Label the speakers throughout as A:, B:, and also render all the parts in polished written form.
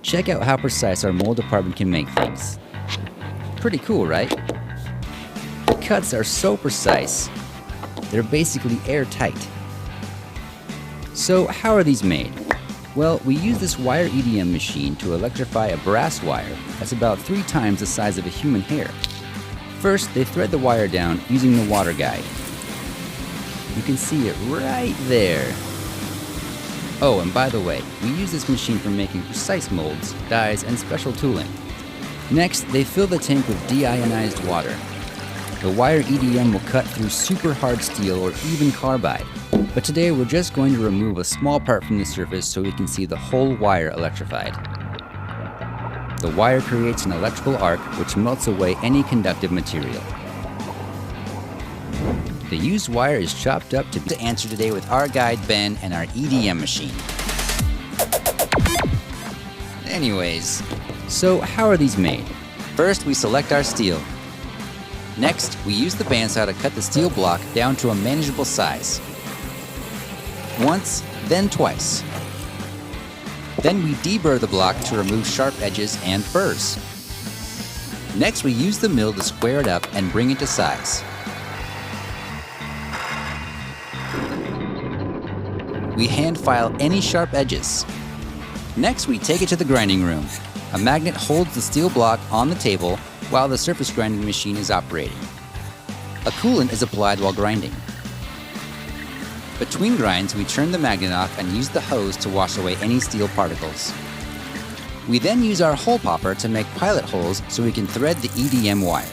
A: Check out how precise our mold department can make things. Pretty cool, right? The cuts are so precise, they're basically airtight. So how are these made? Well, we use this wire EDM machine to electrify a brass wire that's about 3 times the size of a human hair. First, they thread the wire down using the water guide. You can see it right there. Oh, and by the way, we use this machine for making precise molds, dies, and special tooling. Next, they fill the tank with deionized water. The wire EDM will cut through super hard steel or even carbide. But today we're just going to remove a small part from the surface so we can see the whole wire electrified. The wire creates an electrical arc which melts away any conductive material. The used wire is chopped up to answer today with our guide Ben and our EDM machine. Anyways, so how are these made? First, we select our steel. Next, we use the bandsaw to cut the steel block down to a manageable size. Once, then twice. Then we deburr the block to remove sharp edges and burrs. Next, we use the mill to square it up and bring it to size. We hand file any sharp edges. Next, we take it to the grinding room. A magnet holds the steel block on the table while the surface grinding machine is operating. A coolant is applied while grinding. Between grinds, we turn the magnet off and use the hose to wash away any steel particles. We then use our hole popper to make pilot holes so we can thread the EDM wire.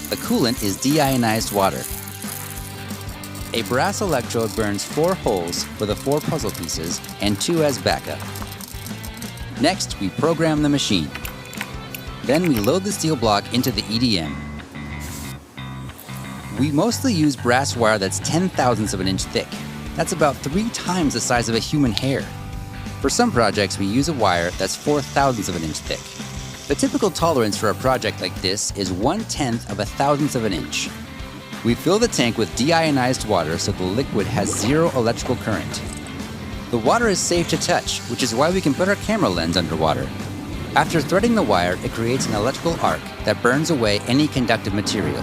A: The coolant is deionized water. A brass electrode burns 4 holes for the 4 puzzle pieces and 2 as backup. Next, we program the machine. Then we load the steel block into the EDM. We mostly use brass wire that's 10/1000ths of an inch thick. That's about 3 times the size of a human hair. For some projects, we use a wire that's 4/1000ths of an inch thick. The typical tolerance for a project like this is 1/10 of a thousandth of an inch. We fill the tank with deionized water so the liquid has 0 electrical current. The water is safe to touch, which is why we can put our camera lens underwater. After threading the wire, it creates an electrical arc that burns away any conductive material.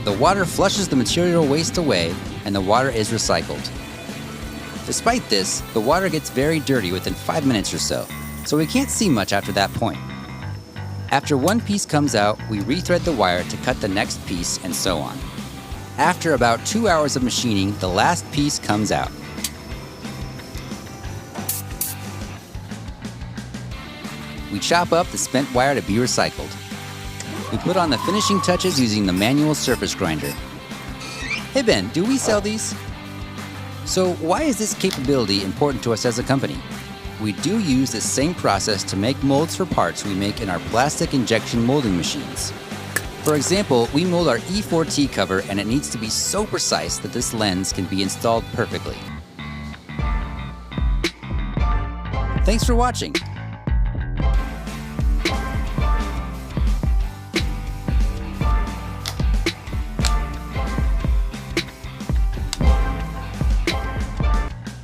A: The water flushes the material waste away, and the water is recycled. Despite this, the water gets very dirty within 5 minutes or so we can't see much after that point. After one piece comes out, we rethread the wire to cut the next piece, and so on. After about 2 hours of machining, the last piece comes out. We chop up the spent wire to be recycled. We put on the finishing touches using the manual surface grinder. Hey Ben, do we sell these? So why is this capability important to us as a company? We do use the same process to make molds for parts we make in our plastic injection molding machines. For example, we mold our E4T cover and it needs to be so precise that this lens can be installed perfectly. Thanks for watching.